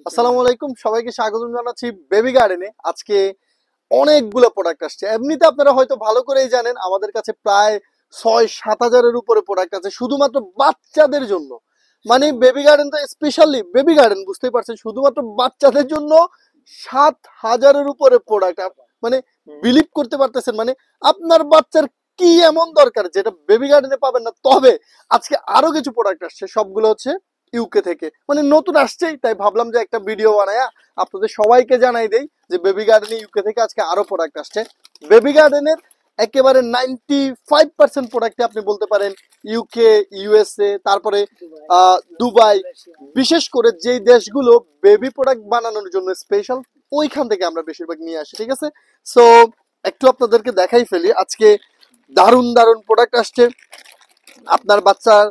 আসসালামু আলাইকুম, সবাইকে স্বাগতম জানাচ্ছি বেবি গার্ডেনে। আজকে অনেকগুলো প্রোডাক্ট আসছে। এমনিতে আপনারা হয়তো ভালো করেই জানেন আমাদের কাছে প্রায় 6-7 হাজারের উপরে প্রোডাক্ট আছে শুধুমাত্র বাচ্চাদের জন্য। মানে বেবি গার্ডেন তো স্পেশালি বেবি গার্ডেন, বুঝতেই পারছেন, শুধুমাত্র বাচ্চাদের জন্য 7 হাজারের উপরে প্রোডাক্ট। মানে বিলিভ করতে পারতেছেন? মানে আপনার বাচ্চার কি এমন দরকার যেটা বেবি গার্ডেনে পাবেন না। তবে আজকে আরো কিছু প্রোডাক্ট আসছে, সবগুলো হচ্ছে ইউকে থেকে, মানে নতুন আসছেই, তাই ভাবলাম যে একটা ভিডিও বানায়া আপনাদের সবাইকে জানাই দেই যে বেবি গার্ডেনে ইউকে থেকে আজকে আরো প্রোডাক্ট আসছে। বেবি গার্ডেনের একেবারে 95% প্রোডাক্টে আপনি বলতে পারেন ইউকে, ইউএসএ, তারপরে দুবাই, বিশেষ করে যেই দেশগুলো বেবি প্রোডাক্ট বানানোর জন্য স্পেশাল, ওইখান থেকে আমরা বেশিরভাগ নিয়ে আসি। ঠিক আছে, সো একটু আপনাদেরকে দেখাই ফেলি। আজকে দারুণ দারুণ প্রোডাক্ট আসছে আপনার বাচ্চার।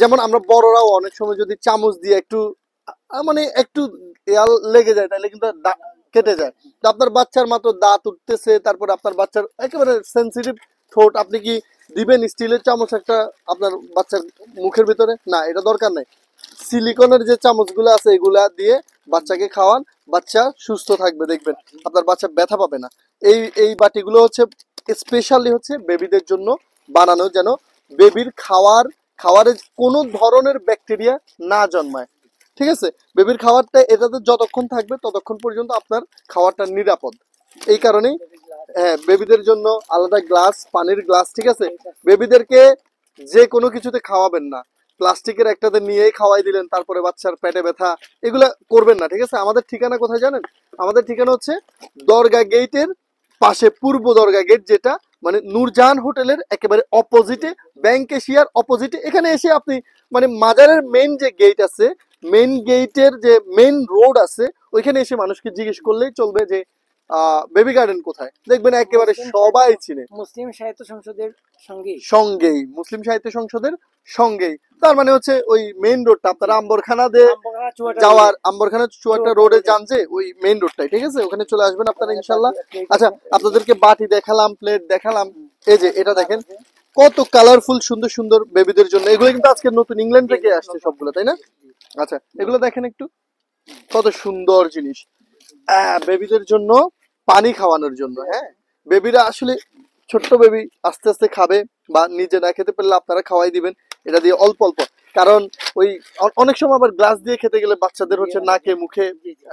যেমন আমরা বড়রাও অনেক সময় যদি চামচ দিয়ে একটু মানে একটু লেগে যায়, তাহলে কিন্তু কেটে যায়। তো আপনার বাচ্চার মাত্র দাঁত উঠতেছে, তারপরে আপনার বাচ্চার একেবারে সেন্সিটিভ ঠোঁট, আপনি কি দিবেন স্টিলের চামচ একটা আপনার বাচ্চার মুখের ভিতরে? না, এটা দরকার নেই। সিলিকনের যে চামচগুলো আছে এগুলা দিয়ে বাচ্চাকে খাওয়ান, বাচ্চা সুস্থ থাকবে, দেখবেন আপনার বাচ্চা ব্যথা পাবে না। এই বাটিগুলো হচ্ছে স্পেশালি হচ্ছে বেবিদের জন্য বানানো, যেন বেবির খাওয়ারে কোনো ধরনের ব্যাকটেরিয়া না জন্মায়। ঠিক আছে, বেবির খাবারটা এটাতে যতক্ষণ থাকবে ততক্ষণ পর্যন্ত আপনার খাবারটা নিরাপদ। এই কারণেই হ্যাঁ, বেবিদের জন্য আলাদা গ্লাস, পানির গ্লাস। ঠিক আছে, বেবিদেরকে যে কোনো কিছুতে খাওয়াবেন না, প্লাস্টিকের একটাতে নিয়েই খাওয়াই দিলেন, তারপরে বাচ্চার পেটে ব্যথা, এগুলা করবেন না। ঠিক আছে, আমাদের ঠিকানা কোথায় জানেন? আমাদের ঠিকানা হচ্ছে দরগা গেটের পাশে, পূর্ব দরগা গেট, যেটা মানে নূরজাহান হোটেলের একেবারে অপোজিটে, ব্যাংক এশিয়ার অপোজিটে। এখানে এসে আপনি মানে মাজারের মেইন যে গেট আছে, মেইন গেটের যে মেইন রোড আছে, ওইখানে এসে মানুষকে জিজ্ঞেস করলেই চলবে যে বেবি গার্ডেন কোথায়, দেখবেন একেবারে সবাই চিনে। মুসলিম সাহিত্য সংসদের সঙ্গেই মুসলিম সাহিত্য সংসদের সঙ্গেই, তার মানে হচ্ছে ওই মেইন রোডটা আপনারা আম্বরখানা দিয়ে যাওয়ার, আম্বরখানা চুয়াটা রোডে যান যে ওই মেইন রোডটাই। ঠিক আছে, ওখানে চলে আসবেন আপনারা ইনশাল্লাহ। আচ্ছা, আপনাদেরকে বাটি দেখালাম, প্লেট দেখালাম, এই যে এটা দেখেন কত কালারফুল, সুন্দর সুন্দর বেবিদের জন্য। এগুলো কিন্তু আজকে নতুন ইংল্যান্ড থেকে আসছে সবগুলো, তাই না? আচ্ছা, এগুলো দেখেন একটু, কত সুন্দর জিনিস বেবিদের জন্য, পানি খাওয়ানোর জন্য। হ্যাঁ, বেবিরা আসলে ছোট্ট বেবি আস্তে আস্তে খাবে, বা নিজে না খেতে পারলে আপনারা খাওয়াই দিবেন এটা দিয়ে অল্প অল্প। কারণ ওই অনেক সময় আবার গ্লাস দিয়ে খেতে গেলে বাচ্চাদের হচ্ছে নাকে মুখে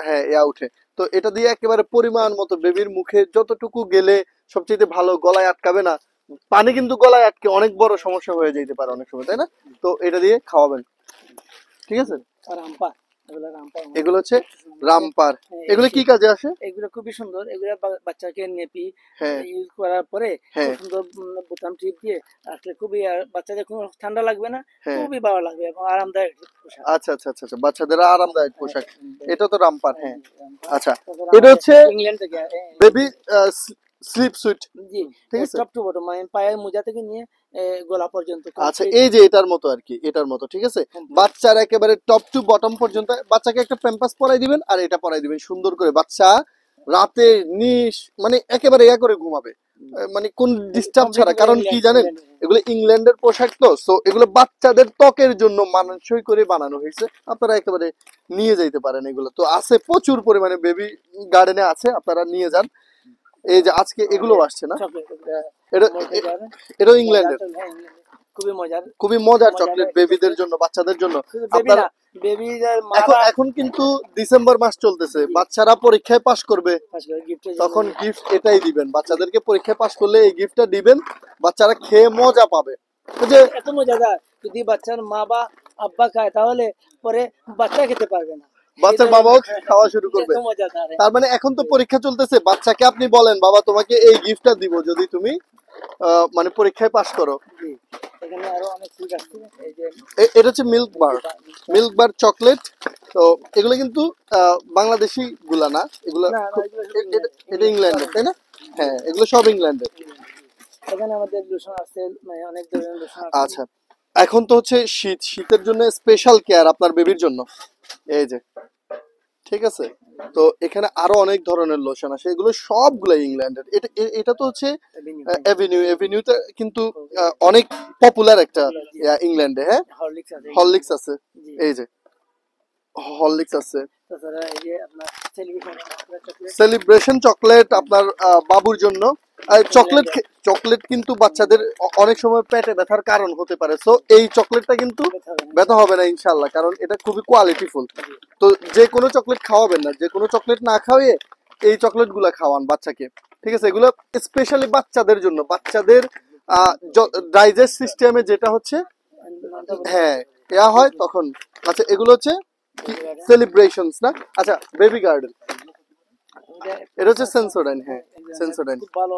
হ্যাঁ উঠে। তো এটা দিয়ে একেবারে পরিমাণ মতো বেবির মুখে যতটুকু গেলে সবচেয়ে ভালো, গলায় আটকাবে না। পানি কিন্তু গলায় আটকে অনেক বড় সমস্যা হয়ে যেতে পারে অনেক সময়, তাই না? তো এটা দিয়ে খাওয়াবেন। ঠিক আছে, এগুলো হচ্ছে রামপার। এগুলো কি কাজে আসে? এগুলো খুবই সুন্দর। এগুলো বাচ্চাকে নেপি হ্যাঁ ইউজ করার পরে হ্যাঁ সুন্দর বোতাম টিপ দিয়ে আসলে খুবই বাচ্চাদের কোনো ঠান্ডা লাগবে না, হ্যাঁ। খুবই ভালো লাগবে এবং আরামদায়ক পোশাক। আচ্ছা আচ্ছা আচ্ছা আচ্ছা, বাচ্চাদের আরামদায়ক পোশাক। এটা তো রামপার। হ্যাঁ, আচ্ছা, এটা হচ্ছে ইংল্যান্ড থেকে বেবি স্লিপ সুইট। জি, ঠিক আছে, টপ টু বটম মানে পায়ের মোজা থেকে নিয়ে গলা পর্যন্ত। আচ্ছা, এই যে এটার মতো আর কি, এটার মতো। ঠিক আছে, বাচ্চার একেবারে টপ টু বটম পর্যন্ত বাচ্চাকে একটা প্যাম্পাস পরাই দিবেন আর এটা পরাই দিবেন সুন্দর করে। বাচ্চা রাতে মানে একেবারে করে ঘুমাবে, মানে কোন ডিস্টার্ব ছাড়া। কারণ কি জানেন, এগুলো ইংল্যান্ডের পোশাক, তো সো এগুলো বাচ্চাদের ত্বকের জন্য মানানসই করে বানানো হয়েছে। আপনারা একেবারে নিয়ে যাইতে পারেন, এগুলো তো আছে প্রচুর পরিমাণে বেবি গার্ডেনে আছে, আপনারা নিয়ে যান। এই যে আজকে এগুলো আসছে না, এটা এটাও ইংল্যান্ডের, খুবই মজার চকলেট বেবিদের জন্য, বাচ্চাদের জন্য। আপনারা এখন কিন্তু ডিসেম্বর মাস চলতেছে, বাচ্চারা পরীক্ষায় পাশ করবে, তখন গিফট এটাই দিবেন বাচ্চাদেরকে। পরীক্ষায় পাশ করলে এই গিফটটা দিবেন, বাচ্চারা খেয়ে মজা পাবে। যে এত মজাদার, যদি বাচ্চার মা বা আব্বা খায় তাহলে পরে বাচ্চা খেতে পারবে না, বাচ্চার বাবাও খাওয়া শুরু করবে। তার মানে এখন তো পরীক্ষা চলতেছে, বাচ্চাকে আপনি বলেন বাবা তোমাকে এই গিফটটা দিব যদি তুমি মানে পরীক্ষায় পাশ করো। এখানে আরো অনেক সুইট আছে। এই যে এটা হচ্ছে মিল্ক বার চকলেট। তো এগুলো কিন্তু বাংলাদেশি গুলা না, এগুলো এটা ইংল্যান্ডের, তাই না? হ্যাঁ, এগুলো সব ইংল্যান্ডের। এখানে আমাদের লোশন আছে, মানে অনেক ধরনের লোশন আছে। আচ্ছা, এখন তো হচ্ছে শীতের জন্য স্পেশাল কেয়ার আপনার বেবির জন্য, এই যে। ঠিক আছে, তো এখানে আরো অনেক ধরনের লোশন আছে, এগুলো সবগুলো ইংল্যান্ডের। এটা তো হচ্ছে এভিনিউতে কিন্তু অনেক পপুলার একটা ইংল্যান্ডে। হ্যাঁ, হরলিক্স আছে, এই যে হরলিক্স আছে, তাছাড়া এই যে আপনার টেলিভিশন চকলেট সেলিব্রেশন চকলেট আপনার বাবুর জন্য। চকলেট চকলেট কিন্তু বাচ্চাদের অনেক সময় পেটে ব্যথার কারণ হতে পারে, সো এই চকলেটটা কিন্তু ব্যথা হবে না ইনশাল্লাহ, কারণ এটা খুবই কোয়ালিটিফুল। তো যে কোনো চকলেট খাওয়াবেন না, যে কোনো চকলেট না খাওয়িয়ে এই চকলেট গুলা খাওয়ান বাচ্চাকে, ঠিক আছে? এগুলো স্পেশালি বাচ্চাদের জন্য, বাচ্চাদের ডাইজেস্ট সিস্টেমে যেটা হচ্ছে হ্যাঁ ইয়া হয় তখন। আচ্ছা এগুলো হচ্ছে সেলিব্রেশনস না? আচ্ছা বেবি গার্ডেন, এটা হচ্ছে সেন্সোডাইন। হ্যাঁ সেন্সোডাইন, খুব ভালো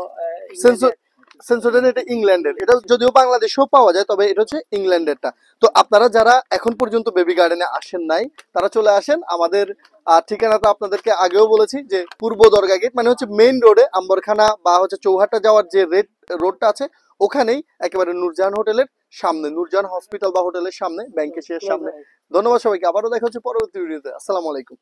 সেন্সোডাইন এটা ইংল্যান্ডের, এটা যদিও বাংলাদেশেও পাওয়া যায়, তবে এটা হচ্ছে ইংল্যান্ডেরটা। তো আপনারা যারা এখন পর্যন্ত বেবি গার্ডেনে আসেন নাই, তারা চলে আসেন। আমাদের ঠিকানা তো আপনাদেরকে আগেও বলেছি, যে পূর্ব দরগা গেট মানে হচ্ছে মেইন রোডে আম্বরখানা বা হচ্ছে চৌহাট্টা যাওয়ার যে রোডটা আছে, ওখানেই একেবারে নূরজাহান হোটেলের সামনে, নূরজাহান হসপিটাল বা হোটেলের সামনে, ব্যাংকের সামনে। ধন্যবাদ সবাইকে, আবারও দেখা হচ্ছে পরবর্তী ভিডিওতে। আসসালামু আলাইকুম।